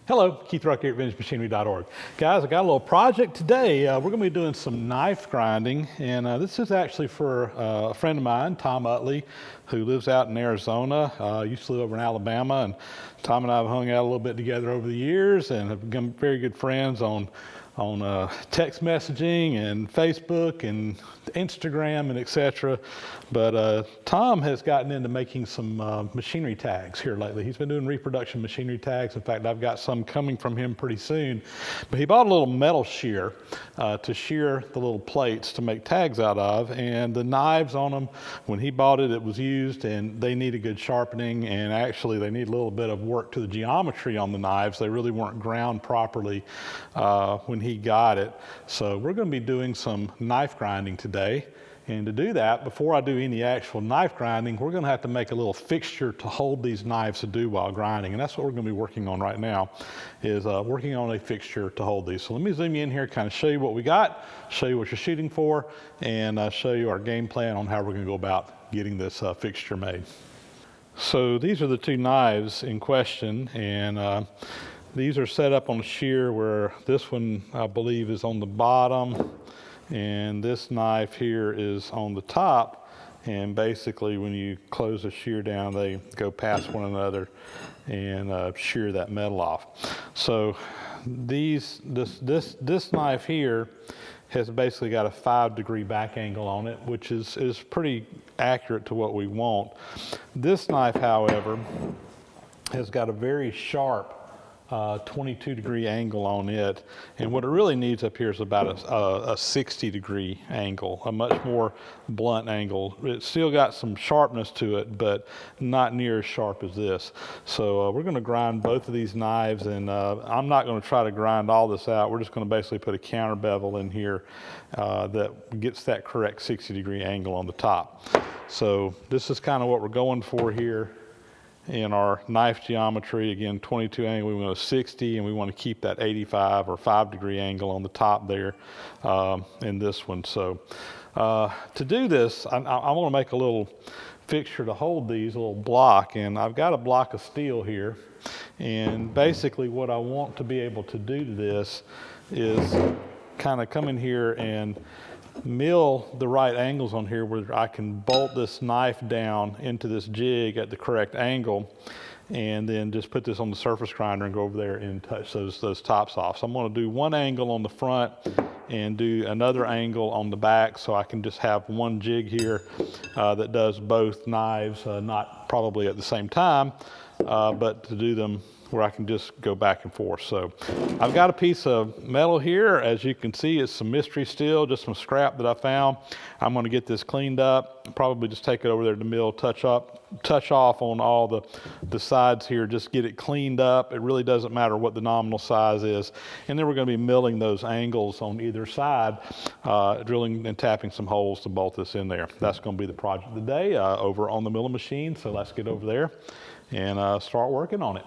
Hello, Keith Rucker at VintageMachinery.org. Guys, I got a little project today. We're going to be doing some knife grinding, and this is actually for a friend of mine, Tom Utley, who lives out in Arizona. Used to live over in Alabama, and Tom and I have hung out a little bit together over the years and have become very good friends on text messaging and Facebook and Instagram and etc. But Tom has gotten into making some machinery tags here lately. He's been doing reproduction machinery tags. In fact, I've got some coming from him pretty soon. But he bought a little metal shear to shear the little plates to make tags out of, and the knives on them, when he bought it, it was used and they needed good sharpening, and actually they need a little bit of work to the geometry on the knives. They really weren't ground properly when he got it. So we're going to be doing some knife grinding today. And to do that, before I do any actual knife grinding, we're going to have to make a little fixture to hold these knives to do while grinding. And that's what we're going to be working on right now, is working on a fixture to hold these. So let me zoom you in here, kind of show you what we got, show you what you're shooting for, and show you our game plan on how we're going to go about getting this fixture made. So these are the two knives in question, and these are set up on a shear where this one, I believe, is on the bottom, and this knife here is on the top. And basically, when you close the shear down, they go past one another and shear that metal off. So this knife here has basically got a 5-degree back angle on it, which is pretty accurate to what we want. This knife, however, has got a very sharp 22-degree angle on it, and what it really needs up here is about a 60-degree angle, a much more blunt angle. It's still got some sharpness to it, but not near as sharp as this. So we're going to grind both of these knives, and I'm not going to try to grind all this out. We're just going to basically put a counter bevel in here that gets that correct 60-degree angle on the top. So this is kind of what we're going for here. In our knife geometry, again, 22 angle, we want a 60, and we want to keep that 85 or 5-degree angle on the top there in this one. So to do this, I want to make a little fixture to hold these, a little block, and I've got a block of steel here. And basically what I want to be able to do to this is kind of come in here and mill the right angles on here where I can bolt this knife down into this jig at the correct angle, and then just put this on the surface grinder and go over there and touch those tops off. So I'm going to do one angle on the front and do another angle on the back, so I can just have one jig here that does both knives, not probably at the same time, but to do them where I can just go back and forth. So I've got a piece of metal here. As you can see, it's some mystery steel, just some scrap that I found. I'm going to get this cleaned up, probably just take it over there to the mill, touch off on all the sides here, just get it cleaned up. It really doesn't matter what the nominal size is. And then we're going to be milling those angles on either side, drilling and tapping some holes to bolt this in there. That's going to be the project today over on the milling machine. So let's get over there and start working on it.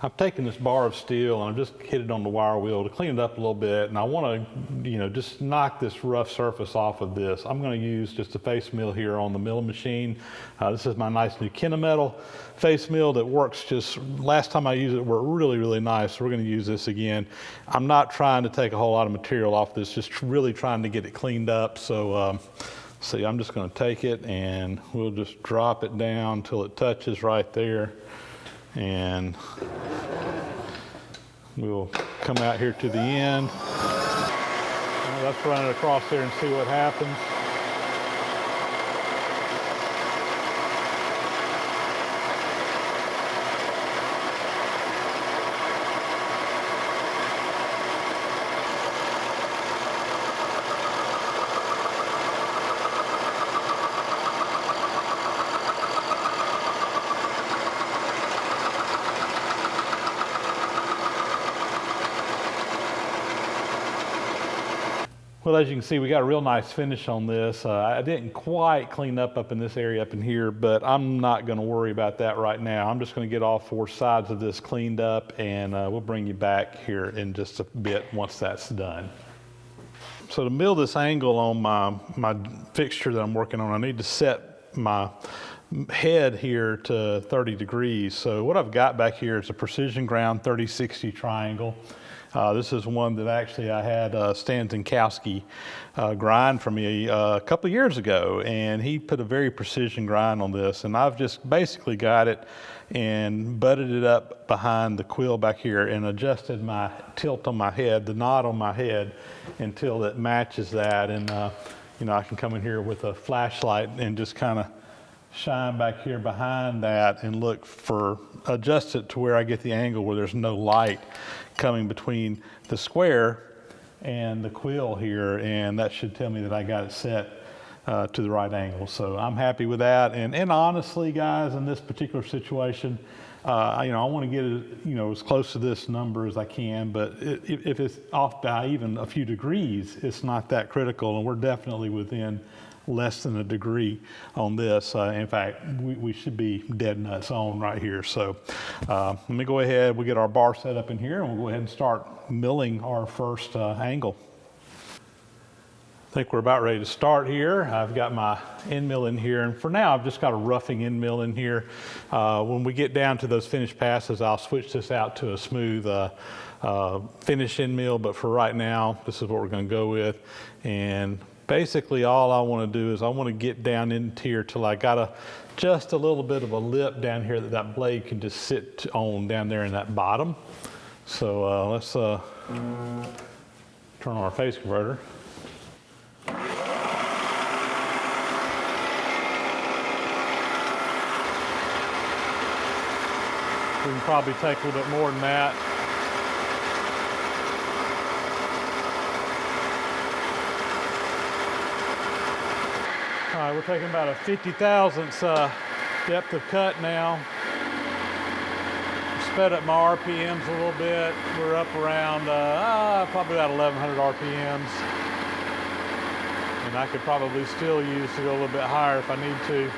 I've taken this bar of steel and I've just hit it on the wire wheel to clean it up a little bit, and I want to, just knock this rough surface off of this. I'm going to use just a face mill here on the milling machine. This is my nice new Kennametal face mill that works just, last time I used it worked really, really nice. So we're going to use this again. I'm not trying to take a whole lot of material off this, just really trying to get it cleaned up. So see, I'm just going to take it and we'll just drop it down until it touches right there. And we'll come out here to the end. Let's run it across there and see what happens. Well, as you can see, we got a real nice finish on this. I didn't quite clean up in this area up in here, but I'm not going to worry about that right now. I'm just going to get all four sides of this cleaned up, and we'll bring you back here in just a bit once that's done. So to mill this angle on my fixture that I'm working on, I need to set my head here to 30 degrees. So what I've got back here is a precision ground 30-60 triangle. This is one that actually I had Stan Zinkowski grind for me a couple of years ago, and he put a very precision grind on this, and I've just basically got it and butted it up behind the quill back here and adjusted my tilt on my head, the knot on my head, until it matches that. And you know, I can come in here with a flashlight and just kind of shine back here behind that and look for, adjust it to where I get the angle where there's no light coming between the square and the quill here, and that should tell me that I got it set to the right angle. So I'm happy with that. And honestly, guys, in this particular situation, you know, I want to get it, you know, as close to this number as I can, but if it's off by even a few degrees, it's not that critical, and we're definitely within less than a degree on this. In fact, we should be dead nuts on right here. So let me go ahead, we'll get our bar set up in here, and we'll go ahead and start milling our first angle. I think we're about ready to start here. I've got my end mill in here, and for now I've just got a roughing end mill in here. When we get down to those finished passes, I'll switch this out to a smooth finish end mill, but for right now, this is what we're going to go with. And basically all I want to do is I want to get down into here till I got just a little bit of a lip down here that blade can just sit on down there in that bottom. So let's turn on our phase converter. We can probably take a little bit more than that. All right, we're taking about a 50 thousandths depth of cut now. Sped up my RPMs a little bit. We're up around probably about 1100 RPMs. And I could probably still use to go a little bit higher if I need to.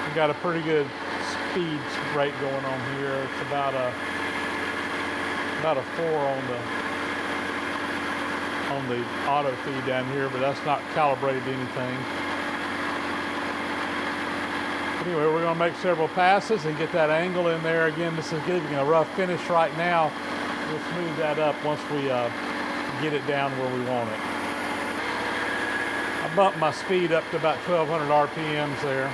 We've got a pretty good speed rate going on here. It's about a 4 on the auto feed down here, but that's not calibrated to anything. Anyway, we're going to make several passes and get that angle in there. Again, this is giving a rough finish right now. We'll smooth that up once we get it down where we want it. I bumped my speed up to about 1200 RPMs there.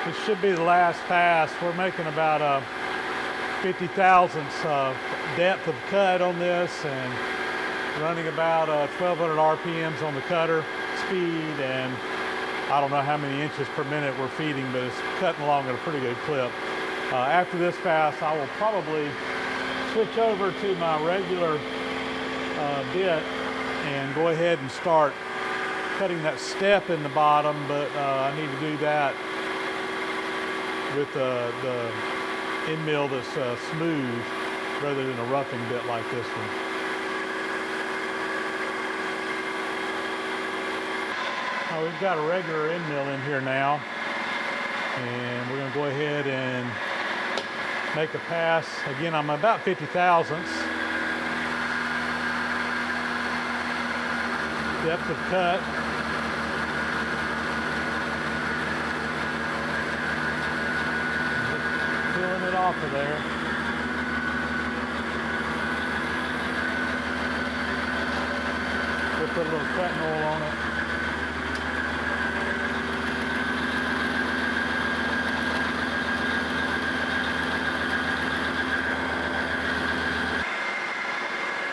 This should be the last pass. We're making about a 50 thousandths of depth of cut on this and running about 1200 RPMs on the cutter speed, and I don't know how many inches per minute we're feeding, but it's cutting along at a pretty good clip. After this pass, I will probably switch over to my regular bit and go ahead and start cutting that step in the bottom, but I need to do that with the end mill that's smooth rather than a roughing bit like this one. We've got a regular end mill in here now, and we're going to go ahead and make a pass. Again, I'm about 50 thousandths depth of cut. Peeling it off of there. We'll put a little cutting oil on it.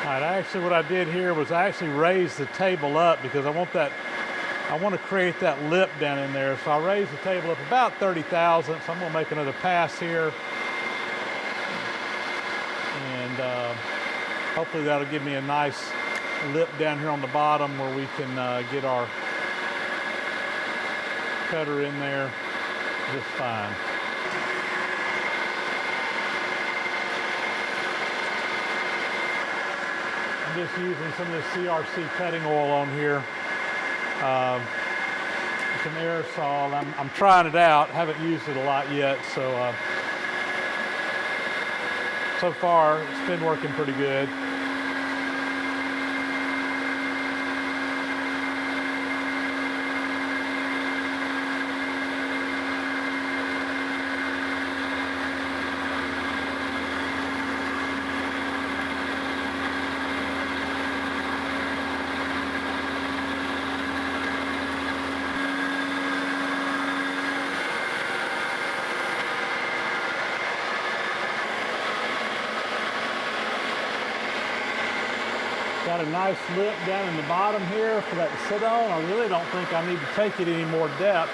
All right, actually what I did here was I actually raised the table up because I want to create that lip down in there. So I raised the table up about 30 thousandths. I'm going to make another pass here. And Hopefully that'll give me a nice lip down here on the bottom where we can get our cutter in there just fine. I'm just using some of this CRC cutting oil on here. It's an aerosol. I'm trying it out. Haven't used it a lot yet, so so far it's been working pretty good. Got a nice lip down in the bottom here for that to sit on. I really don't think I need to take it any more depth.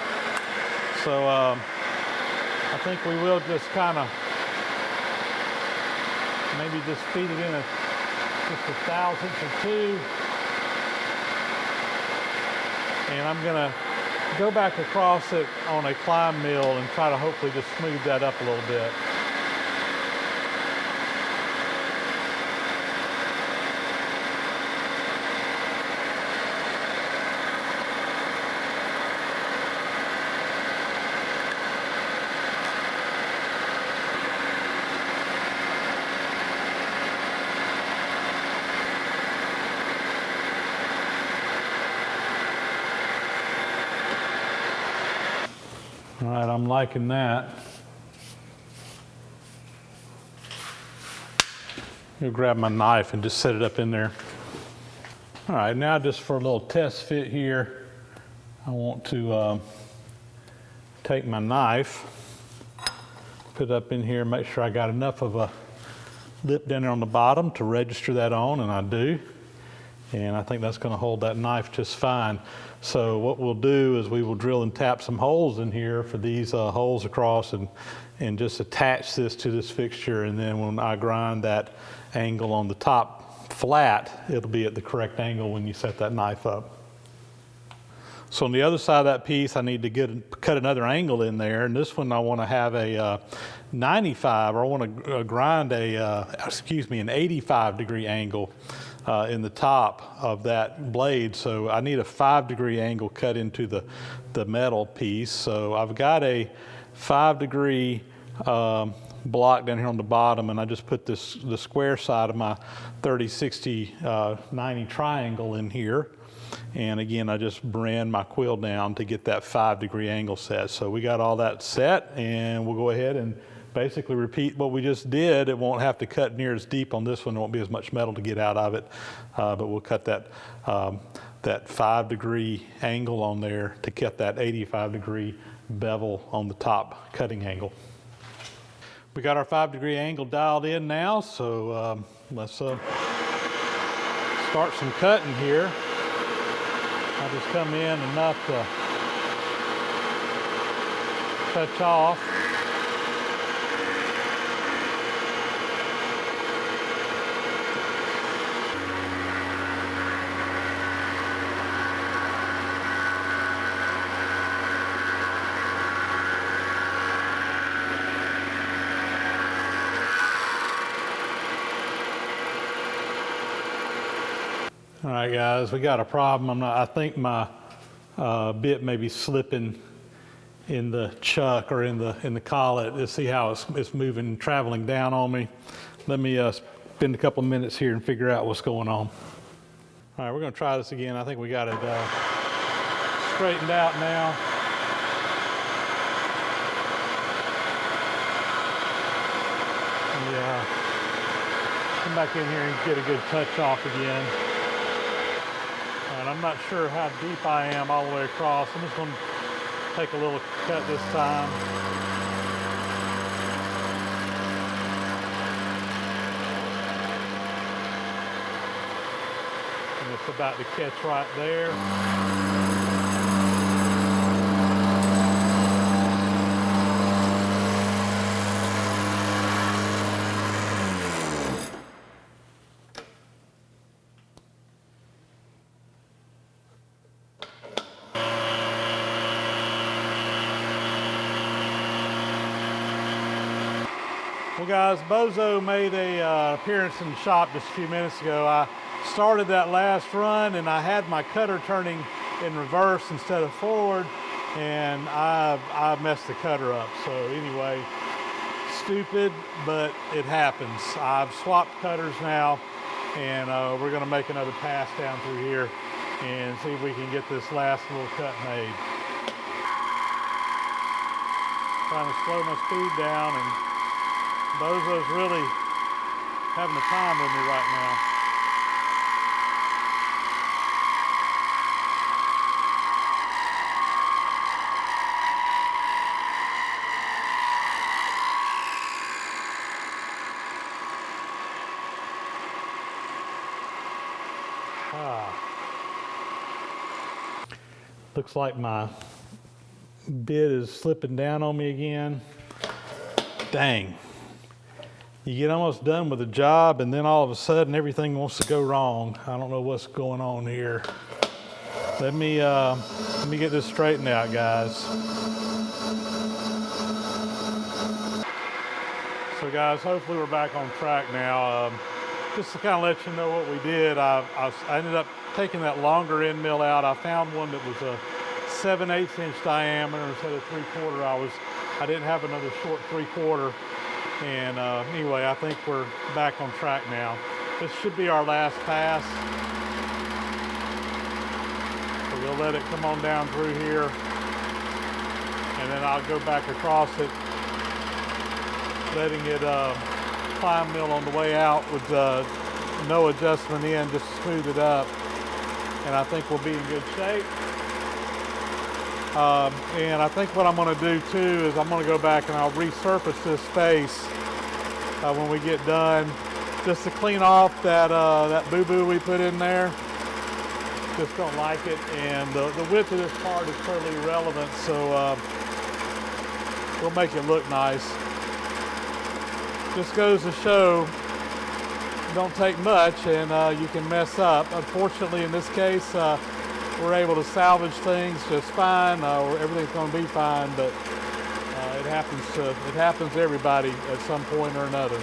So I think we will just kind of maybe just feed it in just a thousandth or two. And I'm gonna go back across it on a climb mill and try to hopefully just smooth that up a little bit. All right, I'm liking that. I'll grab my knife and just set it up in there. All right, now just for a little test fit here, I want to take my knife, put it up in here, make sure I got enough of a lip down there on the bottom to register that on, and I do. And I think that's going to hold that knife just fine. So what we'll do is we will drill and tap some holes in here for these holes across and just attach this to this fixture. And then when I grind that angle on the top flat, it'll be at the correct angle when you set that knife up. So on the other side of that piece, I need to cut another angle in there. And this one I want to have a 95, or I want to grind an 85 degree angle in the top of that blade. So I need a 5-degree angle cut into the metal piece. So I've got a 5-degree block down here on the bottom, and I just put the square side of my 30, 60, 90 triangle in here. And again, I just bend my quill down to get that 5-degree angle set. So we got all that set, and we'll go ahead and basically repeat what we just did. It won't have to cut near as deep on this one. There won't be as much metal to get out of it, but we'll cut that 5-degree angle on there to get that 85-degree bevel on the top cutting angle. We got our 5-degree angle dialed in now, so let's start some cutting here. I'll just come in enough to touch off. All right, guys, we got a problem. I think my bit may be slipping in the chuck or in the collet. Let's see how it's moving, traveling down on me. Let me spend a couple minutes here and figure out what's going on. All right, we're going to try this again. I think we got it straightened out now. Yeah, come back in here and get a good touch off again. And I'm not sure how deep I am all the way across. I'm just going to take a little cut this time. And it's about to catch right there. Well guys, Bozo made a appearance in the shop just a few minutes ago. I started that last run and I had my cutter turning in reverse instead of forward, and I messed the cutter up. So anyway, stupid, but it happens. I've swapped cutters now, and we're gonna make another pass down through here and see if we can get this last little cut made. Trying to slow my speed down, and Bozo's really having a time with me right now. Looks like my bit is slipping down on me again. Dang. You get almost done with a job and then all of a sudden everything wants to go wrong. I don't know what's going on here. Let me get this straightened out, guys. So guys, hopefully we're back on track now. Just to kind of let you know what we did, I ended up taking that longer end mill out. I found one that was a 7/8 inch diameter instead of 3/4. I didn't have another short 3/4. And anyway, I think we're back on track now. This should be our last pass. So we'll let it come on down through here, and then I'll go back across it, letting it climb mill on the way out with no adjustment in, just to smooth it up. And I think we'll be in good shape. And I think what I'm going to do too is I'm going to go back and I'll resurface this face when we get done, just to clean off that boo-boo we put in there. Just don't like it, and the width of this part is totally irrelevant, so we'll make it look nice. Just goes to show, don't take much and you can mess up. Unfortunately, in this case, we're able to salvage things just fine. Everything's going to be fine, but it happens to everybody at some point or another.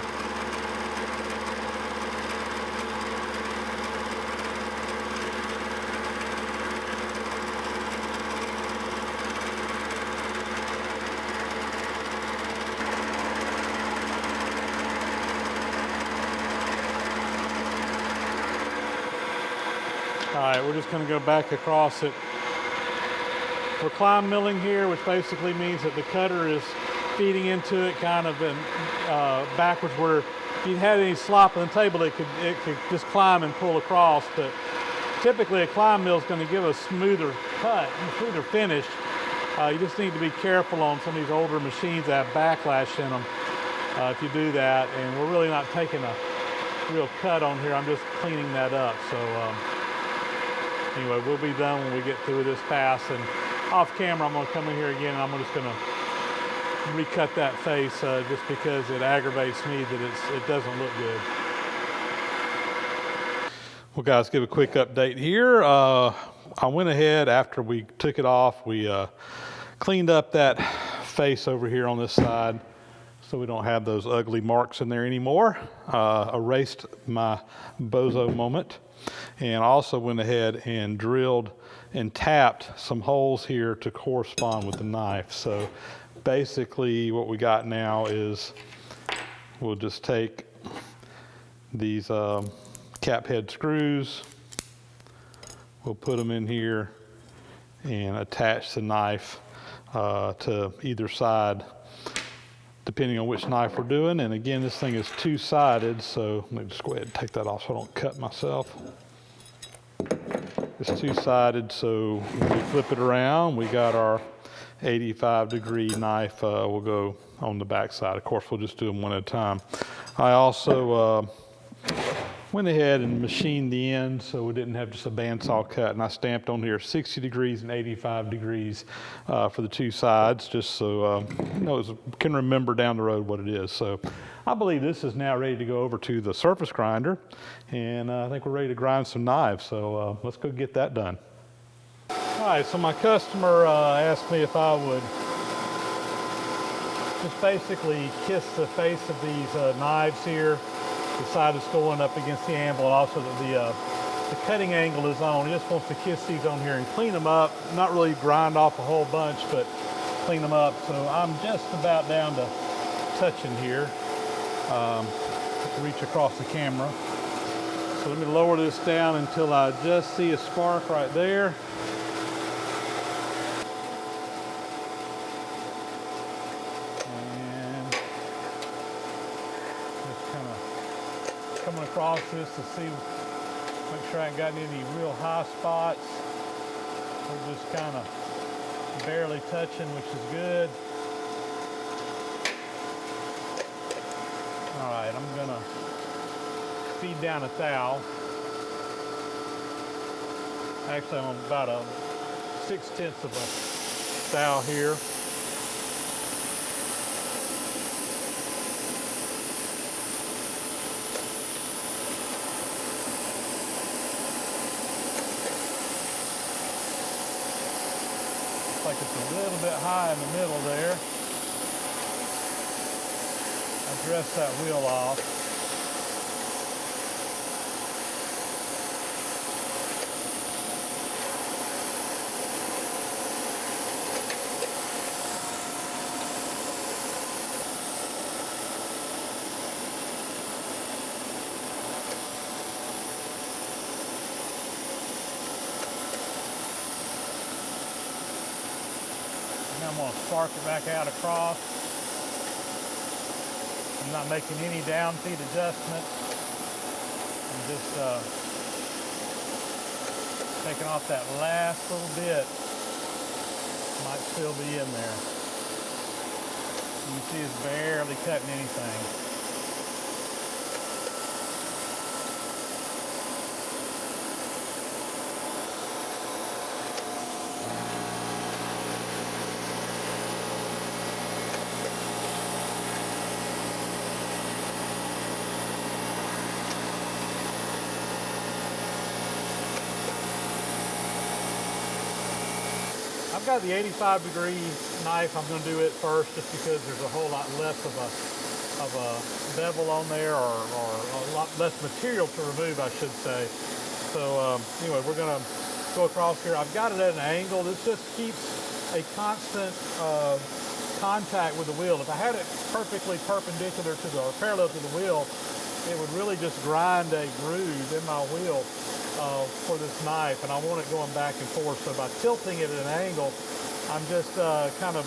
All right, we're just going to go back across it. We're climb milling here, which basically means that the cutter is feeding into it kind of in, backwards, where if you had any slop on the table, it could just climb and pull across. But typically a climb mill is going to give a smoother cut, a smoother finish. You just need to be careful on some of these older machines that have backlash in them if you do that. And we're really not taking a real cut on here. I'm just cleaning that up. So anyway, we'll be done when we get through this pass. And off camera, I'm going to come in here again, and I'm just going to recut that face just because it aggravates me that it doesn't look good. Well, guys, give a quick update here. I went ahead after we took it off. We cleaned up that face over here on this side so we don't have those ugly marks in there anymore. Erased my Bozo moment. And I also went ahead and drilled and tapped some holes here to correspond with the knife. So basically what we got now is we'll just take these cap head screws, we'll put them in here and attach the knife to either side depending on which knife we're doing. And again, this thing is two-sided, so let me just go ahead and take that off so I don't cut myself. It's two-sided, so when we flip it around, we got our 85-degree knife will go on the back side. Of course, we'll just do them one at a time. I also went ahead and machined the end so we didn't have just a bandsaw cut, and I stamped on here 60 degrees and 85 degrees for the two sides, just so you know, can remember down the road what it is. So I believe this is now ready to go over to the surface grinder, and I think we're ready to grind some knives, so let's go get that done. All right, so my customer asked me if I would just basically kiss the face of these knives here. The side is going up against the anvil, and also the cutting angle is on. He just wants to kiss these on here and clean them up. Not really grind off a whole bunch, but clean them up. So I'm just about down to touching here. Reach across the camera. So let me lower this down until I just see a spark right there. And just kind of coming across this to see, make sure I ain't got any real high spots. We're just kind of barely touching, which is good. All right, I'm gonna feed down a thou. Actually, I'm about a 6/10 of a thou here. Looks like it's a little bit high in the middle there. Dress that wheel off. And I'm going to spark it back out across. I'm not making any down feed adjustments. I'm just taking off that last little bit. Might still be in there. You can see it's barely cutting anything. I've got the 85-degree knife. I'm going to do it first just because there's a whole lot less of a bevel on there, or a lot less material to remove, I should say. So anyway, we're going to go across here. I've got it at an angle. This just keeps a constant contact with the wheel. If I had it perfectly perpendicular to or parallel to the wheel, it would really just grind a groove in my wheel for this knife, and I want it going back and forth. So by tilting it at an angle, I'm just kind of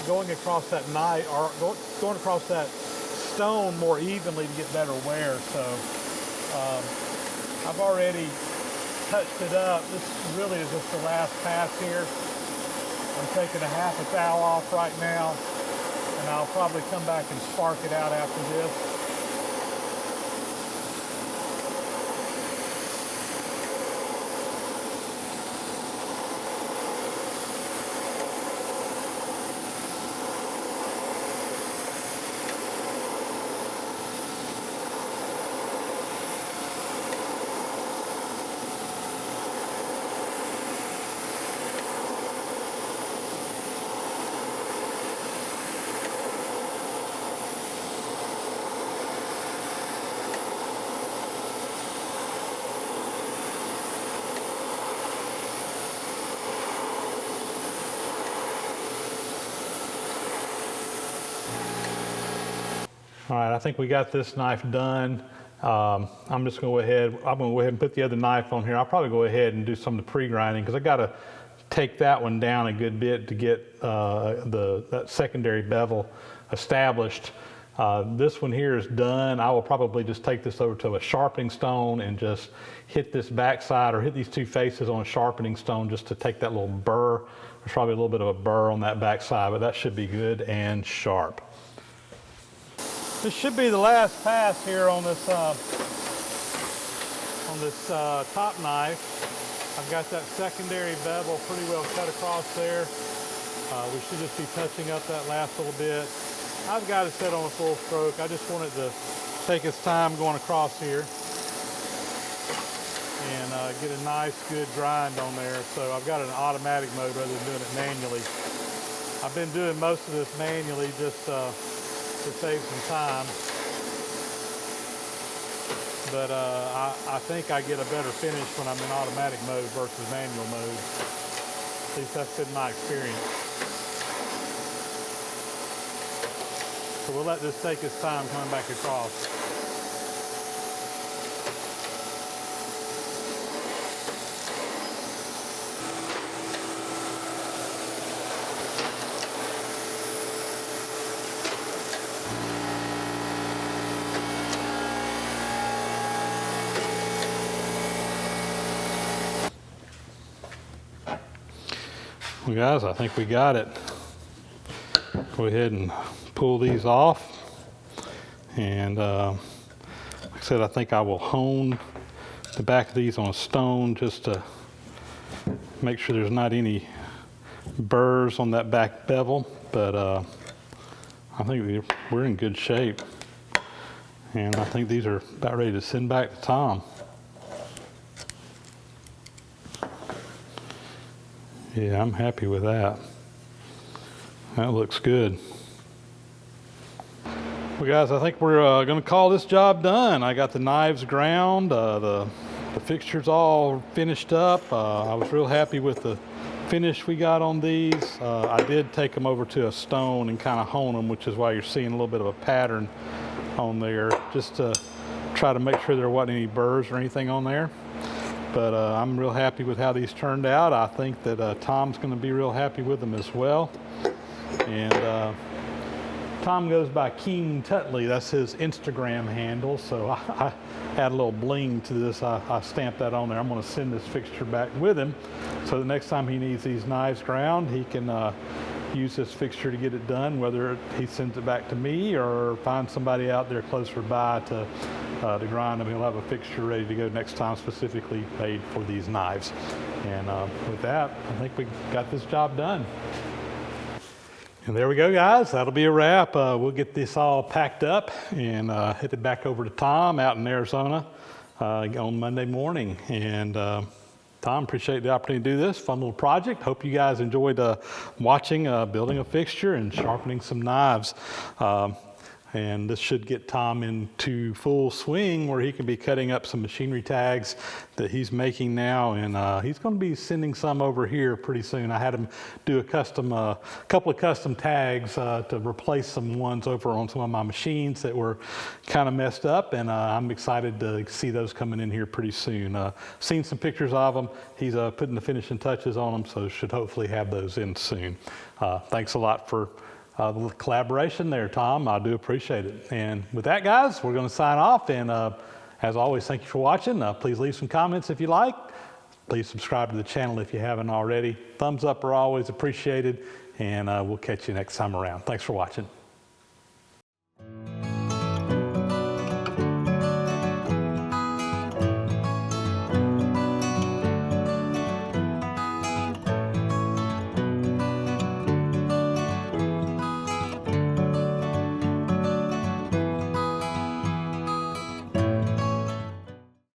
going across that knife, or going across that stone more evenly to get better wear. So I've already touched it up. This really is just the last pass here. I'm taking a half a thou off right now, and I'll probably come back and spark it out after this. All right, I think we got this knife done. I'm just going to go ahead. I'm going to go ahead and put the other knife on here. I'll probably go ahead and do some of the pre-grinding because I got to take that one down a good bit to get that secondary bevel established. This one here is done. I will probably just take this over to a sharpening stone and just hit this backside or hit these two faces on a sharpening stone just to take that little burr. There's probably a little bit of a burr on that backside, but that should be good and sharp. This should be the last pass here on this top knife. I've got that secondary bevel pretty well cut across there. We should just be touching up that last little bit. I've got it set on a full stroke. I just want it to take its time going across here and get a nice good grind on there. So I've got an automatic mode rather than doing it manually. I've been doing most of this manually just to save some time. But I think I get a better finish when I'm in automatic mode versus manual mode. At least that's been my experience. So we'll let this take its time coming back across. Well, guys, I think we got it. Go ahead and pull these off. And like I said, I think I will hone the back of these on a stone just to make sure there's not any burrs on that back bevel. But I think we're in good shape. And I think these are about ready to send back to Tom. Yeah, I'm happy with that. That looks good. Well, guys, I think we're going to call this job done. I got the knives ground, the fixtures all finished up. I was real happy with the finish we got on these. I did take them over to a stone and kind of hone them, which is why you're seeing a little bit of a pattern on there, just to try to make sure there wasn't any burrs or anything on there. But I'm real happy with how these turned out. I think that Tom's going to be real happy with them as well. And Tom goes by King Utley. That's his Instagram handle. So I add a little bling to this. I stamped that on there. I'm going to send this fixture back with him. So the next time he needs these knives ground, he can use this fixture to get it done, whether he sends it back to me or find somebody out there closer by to grind them. He'll have a fixture ready to go next time, specifically made for these knives. And with that, I think we got this job done. And there we go, guys. That'll be a wrap. We'll get this all packed up and headed back over to Tom out in Arizona on Monday morning. And Tom, appreciate the opportunity to do this fun little project. Hope you guys enjoyed watching building a fixture and sharpening some knives. And this should get Tom into full swing where he can be cutting up some machinery tags that he's making now. And he's going to be sending some over here pretty soon. I had him do a couple of custom tags to replace some ones over on some of my machines that were kind of messed up. And I'm excited to see those coming in here pretty soon. Seen some pictures of them. He's putting the finishing touches on them, so should hopefully have those in soon. Thanks a lot for the collaboration there, Tom. I do appreciate it. And with that, guys, we're going to sign off. And as always, thank you for watching. Please leave some comments if you like. Please subscribe to the channel if you haven't already. Thumbs up are always appreciated. And we'll catch you next time around. Thanks for watching.